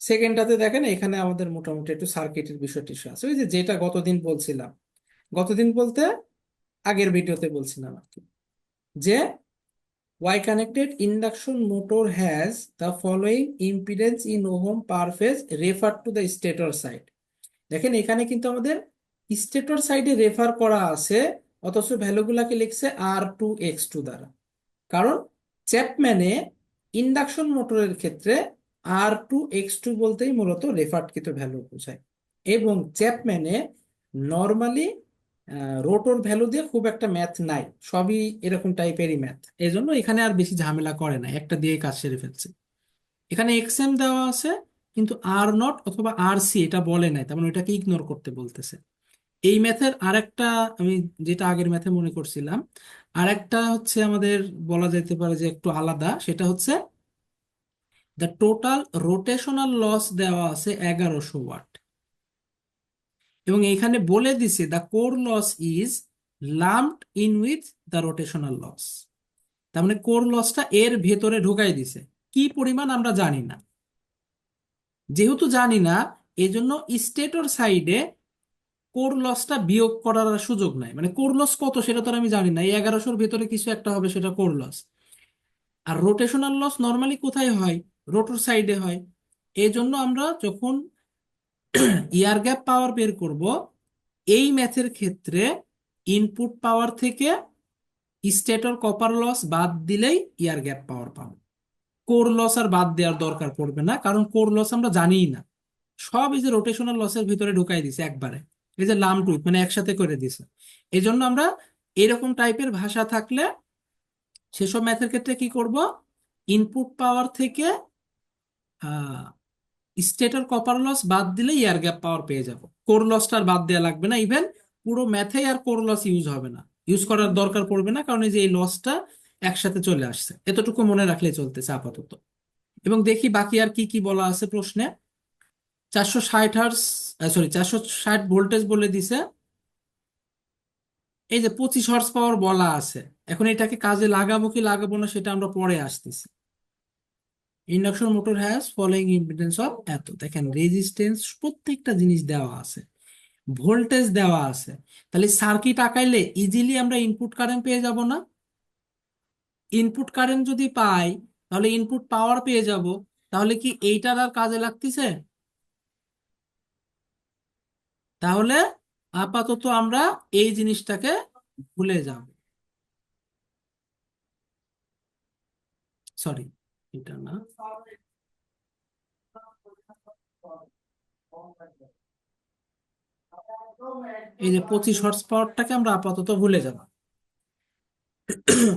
সেকেন্ডটাতে দেখেন এখানে আমাদের মোটামুটি একটু সার্কিটের বিষয়টি আছে, ওই যে যেটা গতদিন বলছিলাম। গতদিন বলতে আগের ভিডিওতে বলছিলাম আর কি, যে Y connected induction motor has the following impedance in ohm per phase referred to the stator side. দেখেন এখানে কিন্তু আমাদের স্টেটর সাইডে রেফার করা আছে, অথচ ভ্যালুগুলাকে লিখছে R2X2 দ্বারা। কারণ চ্যাপম্যানে ইন্ডাকশন মোটরের ক্ষেত্রে R2X2 বলতেই মূলত রেফারকৃত ভ্যালু বোঝায়, এবং চ্যাপম্যানে নর্মালি রোটর ভ্যালু দিয়ে খুব একটা ম্যাথ নাই, সবই এরকম টাইপেরই ম্যাথ। এই জন্য এখানে আর বেশি ঝামেলা করে না, একটা দিয়ে কাজ সেরে ফেলছে। এখানে এক্সএম দেওয়া আছে, কিন্তু আর নট অথবা আর সি এটা বলে নাই, তার মানে ওইটাকে ইগনোর করতে বলতেছে। এই ম্যাথের আরেকটা, আমি যেটা আগের ম্যাথে মনে করছিলাম, আরেকটা হচ্ছে আমাদের বলা যেতে পারে যে একটু আলাদা, সেটা হচ্ছে দ্য টোটাল রোটেশনাল লস দেওয়া আছে 1100 ওয়াট, এবং এইখানে বলে দিছে the core loss is lumped in with the rotational loss. তার মানে কোর লসটা এর ভেতরে ঢুকাই দিছে, কি পরিমাণ আমরা জানি না। যেহেতু জানি না, এজন্য স্টেটর সাইডে কোর লসটা বিয়োগ করার আর সুযোগ নাই, মানে কোর লস কত সেটা তো আর আমি জানি না, এই 1100-র ভেতরে কিছু একটা হবে, সেটা কোর লস। আর রোটেশনাল লস নর্মালি কোথায় হয়? রোটর সাইডে হয়। এই জন্য আমরা যখন এয়ার গ্যাপ পাওয়ার বের করব, এই ম্যাথের ক্ষেত্রে ইনপুট পাওয়ার থেকে স্টেটর কপার লস বাদ দিলেই এয়ার গ্যাপ পাওয়ার পাবো। কোর লস আর বাদ দেওয়ার দরকার পড়বে না, কারণ কোর লস আমরা জানিই না। সব এই যে রোটেশনাল লসের ভিতরে ঢুকাই দিছে একবারে, এই যে লাম টুইথ মানে একসাথে করে দিছে। এই জন্য আমরা এরকম টাইপের ভাষা থাকলে সেসব ম্যাথের ক্ষেত্রে কি করব, ইনপুট পাওয়ার থেকে স্টেটর কপার লস বাদ দিলে এয়ার গ্যাপ পাওয়ার পেয়ে যাব। কোর লসটা আর বাদ দেওয়া লাগবে না, ইভেন পুরো ম্যাথে আর কোর লস ইউজ হবে না, ইউজ করার দরকার পড়বে না, কারণ এই যে এই লসটা একসাথে চলে আসছে, এতটুকু মনে রাখলেই চলতেছে আপাতত। এবং দেখি বাকি আর কি কি বলা আছে প্রশ্নে। 460 হার্স, সরি 460 ভোল্টেজ বলে দিছে। এই যে 25 হর্স পাওয়ার বলা আছে, এখন এটাকে কাজে লাগাবো কি লাগাবো না সেটা আমরা পরে আসতেছি। Induction motor has following impedance of এত, দেখেন রেজিস্ট্যান্স প্রত্যেকটা জিনিস দেওয়া আছে, ভোল্টেজ দেওয়া আছে। তাহলে সার্কিট আঁকাইলে ইজিলি আমরা ইনপুট কারেন্ট পেয়ে যাব না? ইনপুট কারেন্ট যদি পাই, তাহলে ইনপুট পাওয়ার পেয়ে যাব। তাহলে কি এইটার আর কাজে লাগতেছে? তাহলে আপাতত আমরা এই জিনিসটাকে ভুলে যাব। সরি, এটা না, এই যে 25 হর্স পাওয়ারটাকে আমরা আপাতত ভুলে যাব।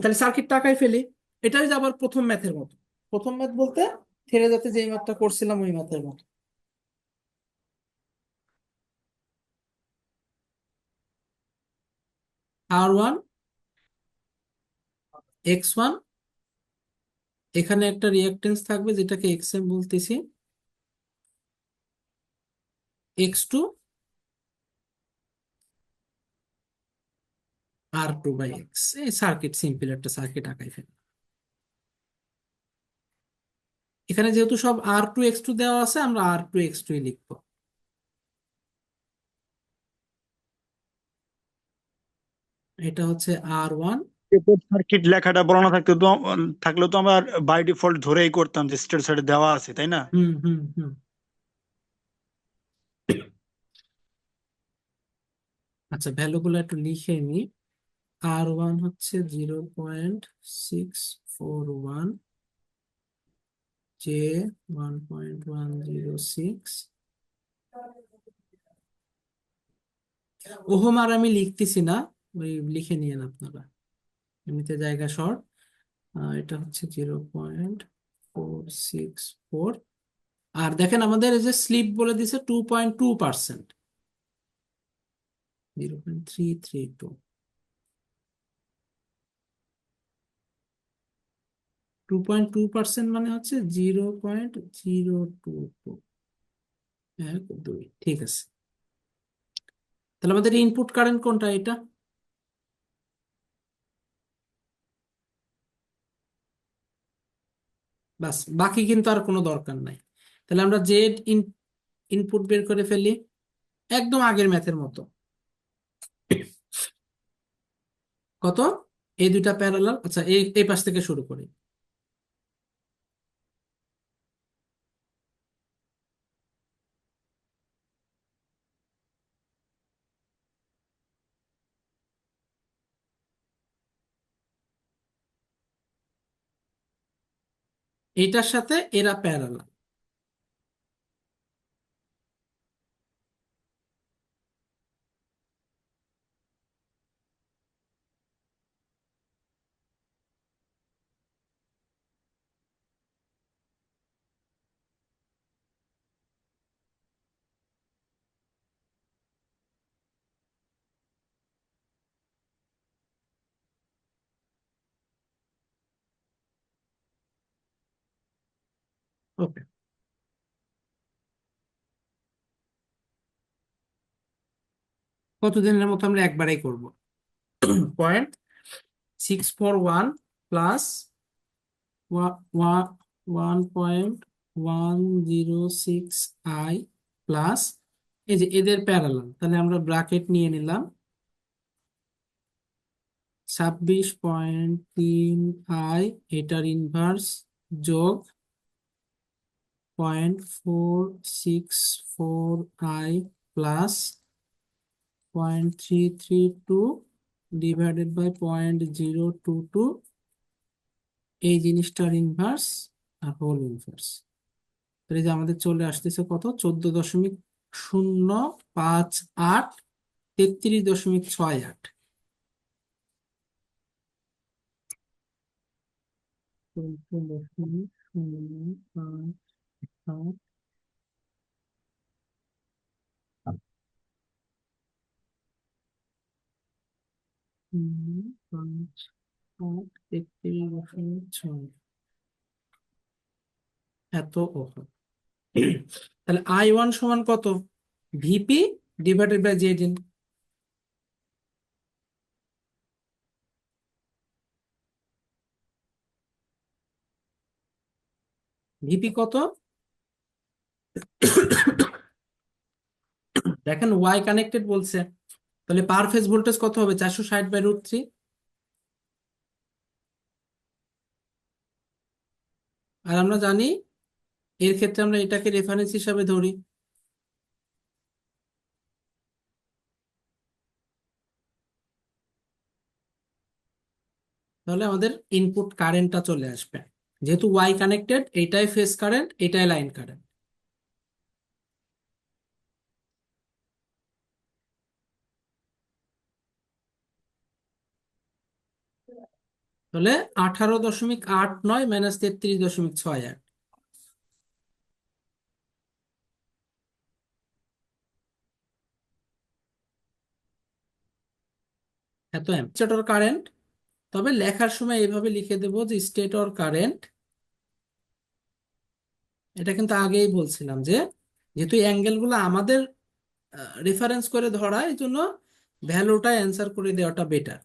তাহলে সার্কিট টাকায় ফেলি। এটাই যে আবার প্রথম ম্যাথের মতো, প্রথম ম্যাথ বলতে থেরে যাতে যেই ম্যাথটা করছিলাম ওই ম্যাথের মতো। R1 X1, এখানে একটা রিঅ্যাকটেন্স থাকবে যেটাকে এক্সএম বলতেছি, X2 R2/X। এই সার্কিট, সিম্পল একটা সার্কিট আঁকাই ফেলি। এখানে যেহেতু সব R2X2 দেওয়া আছে, আমরা R2X2 লিখবো। এটা হচ্ছে R1। সার্কিট লেখাটা বলা না থাকতে তো, থাকলে তো আমরা বাই ডিফল্ট ধরেই করতাম যে স্টেট সাইডে দেওয়া আছে, তাই না? হুম হুম হুম। আচ্ছা, ভ্যালুগুলো একটু লিখে নি। R1 হচ্ছে 0.641, জে 1.106। ওহম আর আমি লিখতেছি না, ওই লিখে নিয়েন আপনারা, এমনিতে জায়গা শর্ট। এটা হচ্ছে 0.464। আর দেখেন আমাদের এই যে স্লিপ বলে দিছে 2.2%, 0.332। 2.2% মানে হচ্ছে 0.022, 1 2, ঠিক আছে। তাহলে আমাদের ইনপুট কারেন্ট কোনটা? এটা। বাস, বাকি কিন্তু আর কোনো দরকার নাই। তাহলে আমরা জেড ইনপুট বের করে ফেলি একদম আগের ম্যাথের মতো। কত? এই দুইটা প্যারালাল, আচ্ছা এই এই পাশ থেকে শুরু করি। এইটার সাথে এরা প্যারালাল। ওকে, কতদিনের মতো আমরা একবারেই করব। 0.641 প্লাস 1.106 প্লাস এই যে এদের প্যারালাল, তাহলে আমরা ব্র্যাকেট নিয়ে নিলাম 26.3 এটার ইনভার্স যোগ 0.464 প্লাস 0.332 ডিভাইডেড বাই 0.022, এই জিনিসটার ইনভার্স আর হোল ইনভার্স। তাহলে যে আমাদের চলে আসতেছে কত, 14.058, 33.68। 14.058, 33.6 এত ওহম। তাহলে I1 সমান কত? VP divided by Z in. VP কত? দেখেন ওয়াই কানেক্টেড বলছে, তাহলে পার ফেজ ভোল্টেজ কত হবে? 460/√3। আর আমরা জানি এর ক্ষেত্রে আমরা এটাকে রেফারেন্স হিসাবে ধরি। তাহলে আমাদের ইনপুট কারেন্টটা চলে আসবে, যেহেতু ওয়াই কানেক্টেড, এটাই ফেজ কারেন্ট, এটাই লাইন কারেন্ট। তাহলে 18.89 মাইনাস 33.68, এত স্টেটর কারেন্ট। তবে লেখার সময় এইভাবে লিখে দেবো যে স্টেটর কারেন্ট। এটা কিন্তু আগেই বলছিলাম যে যেহেতু অ্যাঙ্গেল গুলো আমাদের রেফারেন্স করে ধরা, এই জন্য ভ্যালুটা অ্যান্সার করে দেওয়াটা বেটার।